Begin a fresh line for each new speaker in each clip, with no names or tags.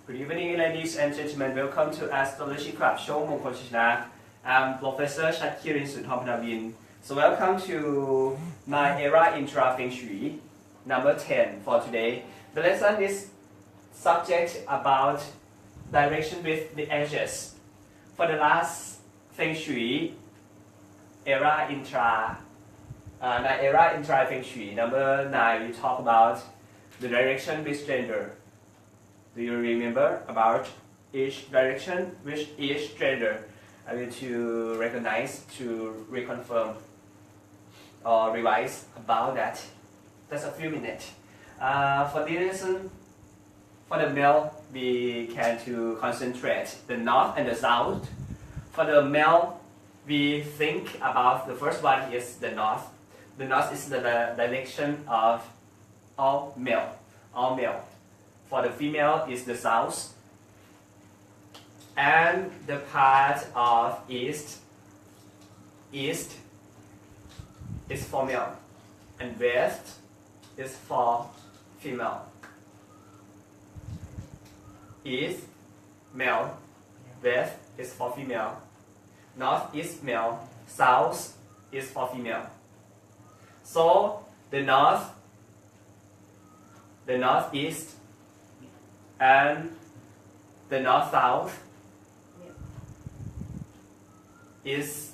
Good evening, ladies and gentlemen. Welcome to Astrology Club Show Mongkol Chishna. I'm Professor Shakirin Suthampanavin. So welcome to my era Indra Feng Shui number 10 for today. The lesson is subject about direction with the edges. For the last Feng Shui era Indra Feng Shui number 9, we talk about the direction with gender. Do you remember about each direction with each gender? I will to recognize, to reconfirm or revise about that. Just a few minutes. For this lesson, for the male, we can to concentrate the north and the south. For the male, we think about the first one is the north. The north is the direction of all male. For the female is the south. And the part of east is for male. And west is for female. East, male. West is for female. North is male. South is for female. So the northeast and the north-south is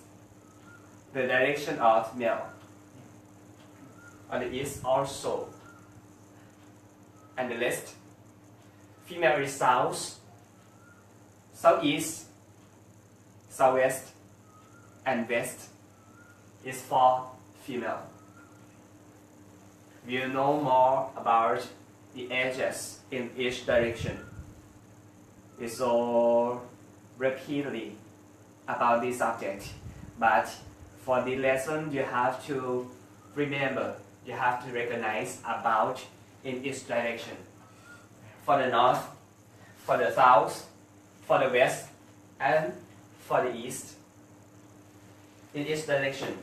the direction of male. On the east also. And the list, female is south, southeast, southwest, and west is for female. We'll know more about the edges in each direction. We saw repeatedly about this subject, but for the lesson you have to remember, you have to recognize about in each direction. For the north, for the south, for the west, and for the east. In each direction,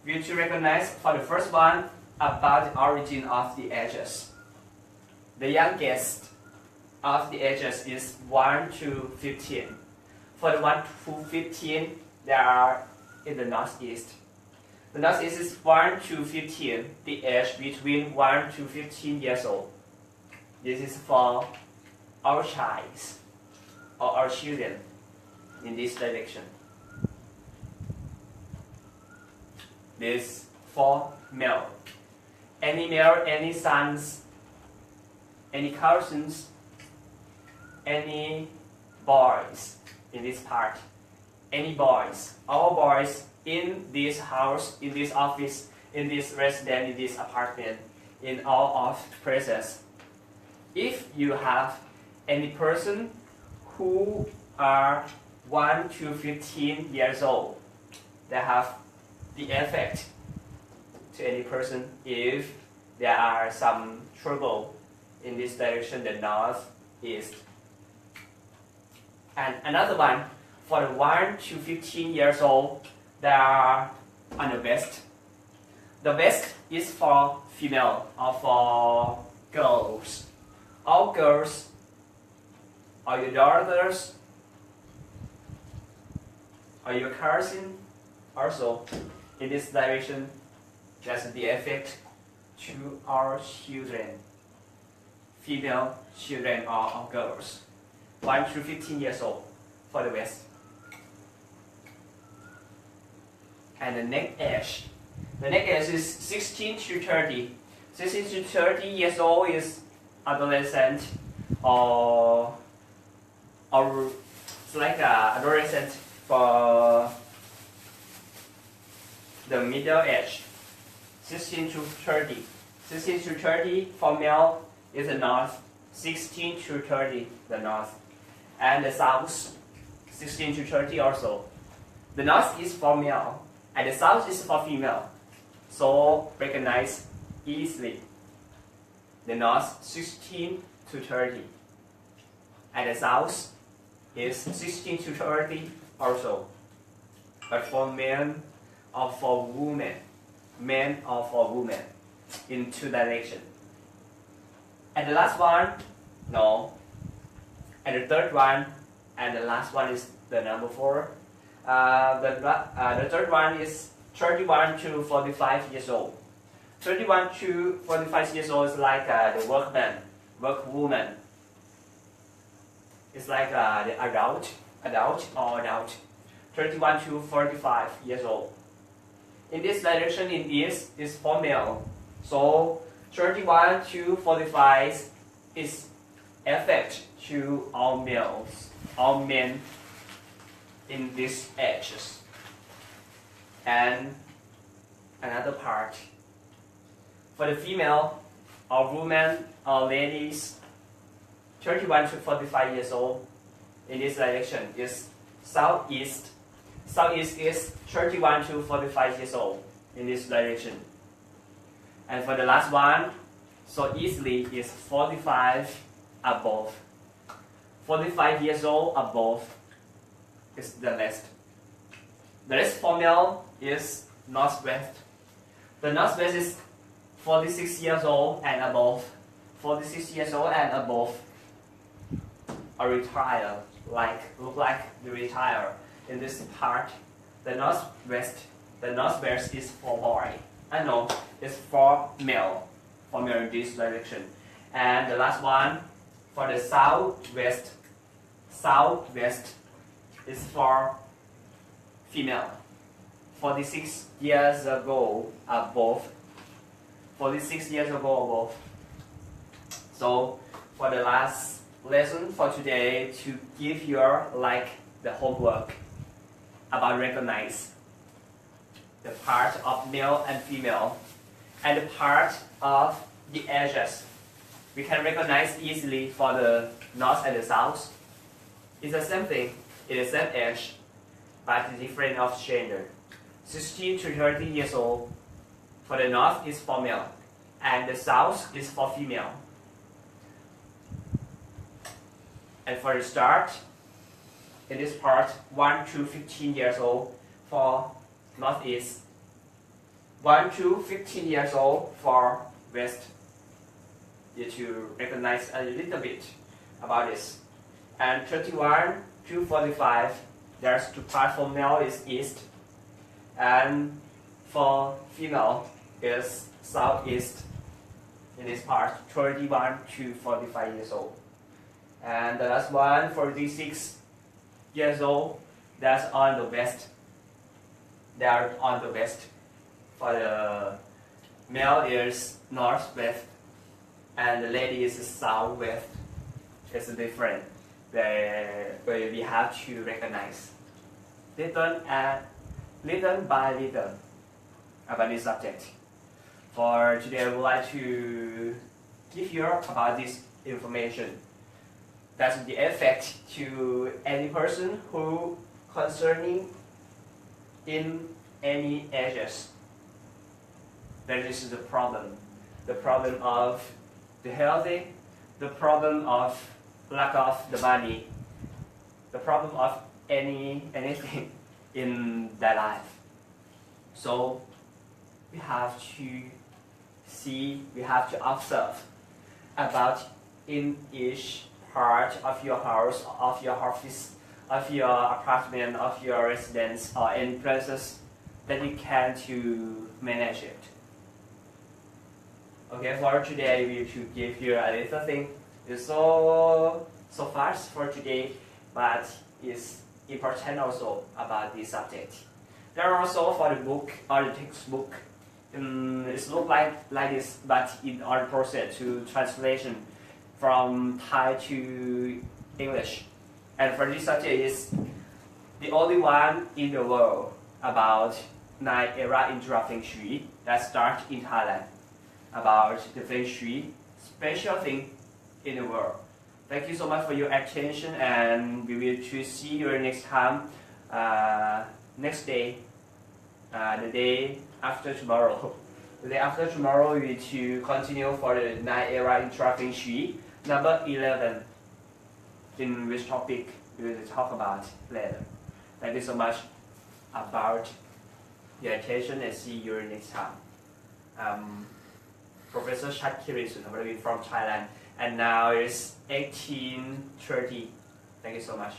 we should recognize for the first one about the origin of the edges. The youngest of the edges is 1 to 15. For the 1 to 15, they are in the northeast. The northeast is 1 to 15, the age between 1 to 15 years old. This is for our child or our children in this direction. This for male. Any male, any sons, any cousins, any boys in this part, any boys, all boys in this house, in this office, in this residence, in this apartment, in all of places. If you have any person who are 1 to 15 years old, they have the effect to any person if there are some trouble in this direction, the northeast. And another one, for the 1 to 15 years old, they are on the west. The west is for female or for girls. All girls, or your daughters, or your cousin, also in this direction, that's the effect to our children, female children or girls, 1 to 15 years old for the west. And the next age is 16 to 30. 16 to 30 years old is adolescent or it's like a adolescent for the middle age. 16 to 30. 16 to 30 for male is the north. 16 to 30 the north. And the south, 16 to 30 also. The north is for male and the south is for female. So recognize easily. The north 16 to 30. And the south is 16 to 30 also. But for men or for women, men or for women, in two directions. And the last one, no. And the third one, and the last one is the number 4. The third one is 31 to 45 years old. 31 to 45 years old is like the workwoman. It's like the adult. 31 to 45 years old. In this direction in East is for male. So 31 to 45 is effect to all males, all men in these ages. And another part, for the female or women or ladies 31 to 45 years old in this direction is southeast. Southeast is 31 to 45 years old in this direction. And for the last one, so easily is 45 above. 45 years old above is the rest. The rest for male is northwest. The northwest is 46 years old and above. 46 years old and above are retired, look like the retire. In this part, the northwest is for boy. I know it's for male in this direction. And the last one, for the southwest is for female. 46 years ago above. 46 years ago above. So for the last lesson for today, to give your the homework about recognize the part of male and female and the part of the edges. We can recognize easily for the north and the south. It's the same thing, it's the same edge, but different of gender. 16 to 30 years old, for the north is for male, and the south is for female. And for the start, in this part, 1 to 15 years old for northeast, 1 to 15 years old for west. You to recognize a little bit about this. And 31 to 45, there's two parts for male is east, and for female is southeast. In this part, 31 to 45 years old. And the last one, 46 years old, that's on the west. They are on the west. For the male is northwest, and the lady is southwest. It's different. Where we have to recognize little by little about this subject. For today, I would like to give you about this information. That's the effect to any person who concerning in any ages. That is the problem of the healthy, the problem of lack of the money, the problem of anything in their life. So we have to see, we have to observe about in each part of your house, of your office, of your apartment, of your residence, or any places that you can to manage it. Okay, for today we should give you a little thing. It's so fast for today, but it's important also about this subject. There are also for the book or the textbook. It looks like this, but in our process to translation from Thai to English. And for this subject is the only one in the world about 9 era Indra Feng Shui that starts in Thailand. About the Feng Shui, special thing in the world. Thank you so much for your attention, and we will see you next time, next day, the day after tomorrow. The day after tomorrow, we will to continue for the 9 era Indra Feng Shui, number 11, in which topic we will talk about later. Thank you so much about your attention, and see you next time. Professor Chat Kirisun from Thailand, and now it's 18:30. Thank you so much.